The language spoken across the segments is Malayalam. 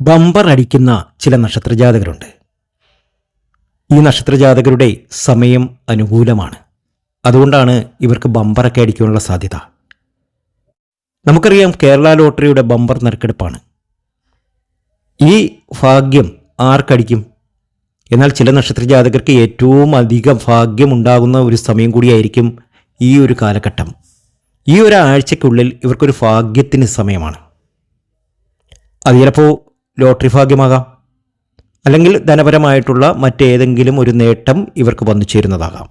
ബമ്പർ അടിക്കുന്ന ചില നക്ഷത്രജാതകരുണ്ട്. ഈ നക്ഷത്രജാതകരുടെ സമയം അനുകൂലമാണ്. അതുകൊണ്ടാണ് ഇവർക്ക് ബമ്പറൊക്കെ അടിക്കാനുള്ള സാധ്യത. നമുക്കറിയാം, കേരള ലോട്ടറിയുടെ ബമ്പർ നറുക്കെടുപ്പാണ്. ഈ ഭാഗ്യം ആർക്കടിക്കും? എന്നാൽ ചില നക്ഷത്രജാതകർക്ക് ഏറ്റവും അധികം ഭാഗ്യമുണ്ടാകുന്ന ഒരു സമയം കൂടിയായിരിക്കും ഈ ഒരു കാലഘട്ടം. ഈ ഒരാഴ്ചയ്ക്കുള്ളിൽ ഇവർക്കൊരു ഭാഗ്യത്തിന് സമയമാണ്. അത് ചിലപ്പോൾ ലോട്ടറി ഭാഗ്യമാകാം, അല്ലെങ്കിൽ ധനപരമായിട്ടുള്ള മറ്റേതെങ്കിലും ഒരു നേട്ടം ഇവർക്ക് വന്നു ചേരുന്നതാകാം.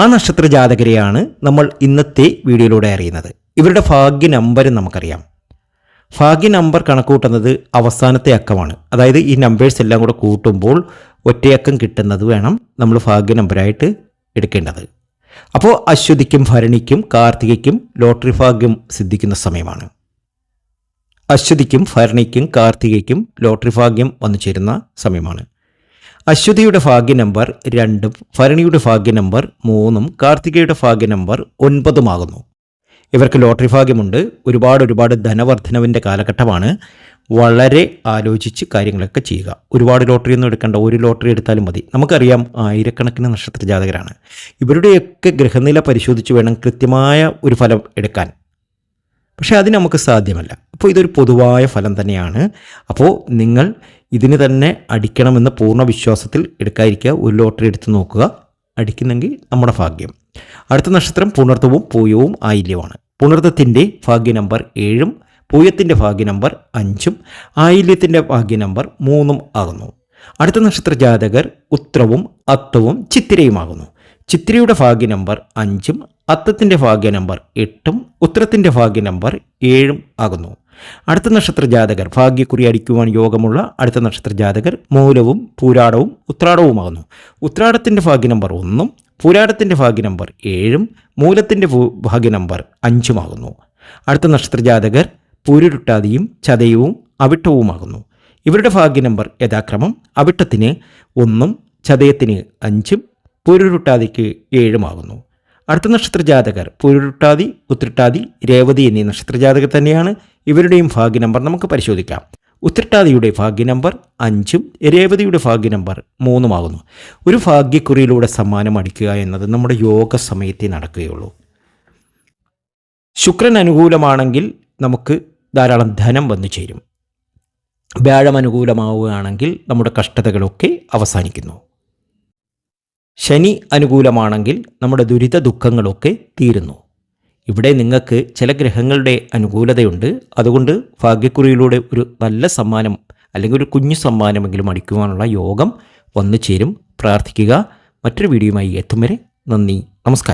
ആ നക്ഷത്ര ജാതകരെയാണ് നമ്മൾ ഇന്നത്തെ വീഡിയോയിലൂടെ അറിയുന്നത്. ഇവരുടെ ഭാഗ്യ നമ്പർ നമുക്കറിയാം. ഭാഗ്യ നമ്പർ കണക്കൂട്ടുന്നത് അവസാനത്തെ അക്കമാണ്. അതായത് ഈ നമ്പേഴ്സ് എല്ലാം കൂടെ കൂട്ടുമ്പോൾ ഒറ്റയക്കം കിട്ടുന്നത് വേണം നമ്മൾ ഭാഗ്യ നമ്പറായിട്ട് എടുക്കേണ്ടത്. അപ്പോൾ അശ്വതിക്കും ഭരണിക്കും കാർത്തികയ്ക്കും ലോട്ടറി ഭാഗ്യം സിദ്ധിക്കുന്ന സമയമാണ്. അശ്വതിക്കും ഭരണിക്കും കാർത്തികയ്ക്കും ലോട്ടറി ഭാഗ്യം വന്നു ചേരുന്ന സമയമാണ്. അശ്വതിയുടെ ഭാഗ്യ നമ്പർ 2, ഭരണിയുടെ ഭാഗ്യ നമ്പർ 3, കാർത്തികയുടെ ഭാഗ്യ നമ്പർ 9 ഇവർക്ക് ലോട്ടറി ഭാഗ്യമുണ്ട്. ഒരുപാട് ധനവർദ്ധനവിൻ്റെ കാലഘട്ടമാണ്. വളരെ ആലോചിച്ച് കാര്യങ്ങളൊക്കെ ചെയ്യുക. ഒരുപാട് ലോട്ടറി ഒന്നും എടുക്കേണ്ട, ഒരു ലോട്ടറി എടുത്താലും മതി. നമുക്കറിയാം, ആയിരക്കണക്കിന് നക്ഷത്ര ജാതകരാണ്. ഇവരുടെയൊക്കെ ഗ്രഹനില പരിശോധിച്ച് വേണം കൃത്യമായ ഒരു ഫലം എടുക്കാൻ. പക്ഷേ അതിന് നമുക്ക് സാധ്യമല്ല. അപ്പോൾ ഇതൊരു പൊതുവായ ഫലം തന്നെയാണ്. അപ്പോൾ നിങ്ങൾ ഇതിന് തന്നെ അടിക്കണമെന്ന് പൂർണ്ണ വിശ്വാസത്തിൽ എടുക്കാതിരിക്കുക. ഒരു ലോട്ടറി എടുത്ത് നോക്കുക, അടിക്കുന്നെങ്കിൽ നമ്മുടെ ഭാഗ്യം. അടുത്ത നക്ഷത്രം പുണർത്തവും പൂയവും ആയില്യവുമാണ്. പുണർത്തത്തിൻ്റെ ഭാഗ്യ നമ്പർ 7, പൂയത്തിൻ്റെ ഭാഗ്യ നമ്പർ 5, ആയില്യത്തിൻ്റെ ഭാഗ്യ നമ്പർ 3 ആകുന്നു. അടുത്ത നക്ഷത്ര ജാതകർ ഉത്രവും അത്തവും ചിത്തിരയുമാകുന്നു. ചിത്തിരയുടെ ഭാഗ്യ നമ്പർ 5, അത്തത്തിൻ്റെ ഭാഗ്യ നമ്പർ 8, ഉത്രത്തിൻ്റെ ഭാഗ്യ നമ്പർ 7 ആകുന്നു. അടുത്ത നക്ഷത്ര ജാതകർ ഭാഗ്യക്കുറി അടിക്കുവാൻ യോഗമുള്ള അടുത്ത നക്ഷത്ര ജാതകർ മൂലവും പൂരാടവും ഉത്രാടവുമാകുന്നു. ഉത്രാടത്തിൻ്റെ ഭാഗ്യ നമ്പർ 1, പൂരാടത്തിൻ്റെ ഭാഗ്യ നമ്പർ 7, മൂലത്തിൻ്റെ ഭാഗ്യ നമ്പർ 5 ആകുന്നു. അടുത്ത നക്ഷത്ര ജാതകർ പൂരുരുട്ടാതിയും ചതയവും അവിട്ടവുമാകുന്നു. ഇവരുടെ ഭാഗ്യ നമ്പർ യഥാക്രമം അവിട്ടത്തിന് 1, ചതയത്തിന് 5, പൂരുരുട്ടാതിക്ക് 7 ആകുന്നു. അടുത്ത നക്ഷത്ര ജാതകർ പൂരുരുട്ടാതി, ഉത്രട്ടാതി, രേവതി എന്നീ നക്ഷത്ര ജാതകർ തന്നെയാണ്. ഇവരുടെയും ഭാഗ്യ നമ്പർ നമുക്ക് പരിശോധിക്കാം. ഉത്രട്ടാതിയുടെ ഭാഗ്യ നമ്പർ 5, രേവതിയുടെ ഭാഗ്യ നമ്പർ 3 ആകുന്നു. ഒരു ഭാഗ്യക്കുറിയിലൂടെ സമ്മാനം അടിക്കുക എന്നത് നമ്മുടെ യോഗ സമയത്തേ നടക്കുകയുള്ളൂ. ശുക്രൻ അനുകൂലമാണെങ്കിൽ നമുക്ക് ധാരാളം ധനം വന്നു ചേരും. വ്യാഴം അനുകൂലമാവുകയാണെങ്കിൽ നമ്മുടെ കഷ്ടതകളൊക്കെ അവസാനിക്കുന്നു. ശനി അനുകൂലമാണെങ്കിൽ നമ്മുടെ ദുരിത ദുഃഖങ്ങളൊക്കെ തീരുന്നു. ഇവിടെ നിങ്ങൾക്ക് ചില ഗ്രഹങ്ങളുടെ അനുകൂലതയുണ്ട്. അതുകൊണ്ട് ഭാഗ്യക്കുറിയിലൂടെ ഒരു നല്ല സമ്മാനം അല്ലെങ്കിൽ ഒരു കുഞ്ഞു സമ്മാനമെങ്കിലും അടിക്കുവാനുള്ള യോഗം വന്നു ചേരും. പ്രാർത്ഥിക്കുക. മറ്റൊരു വീഡിയോയുമായി എത്തും വരെ നന്ദി, നമസ്കാരം.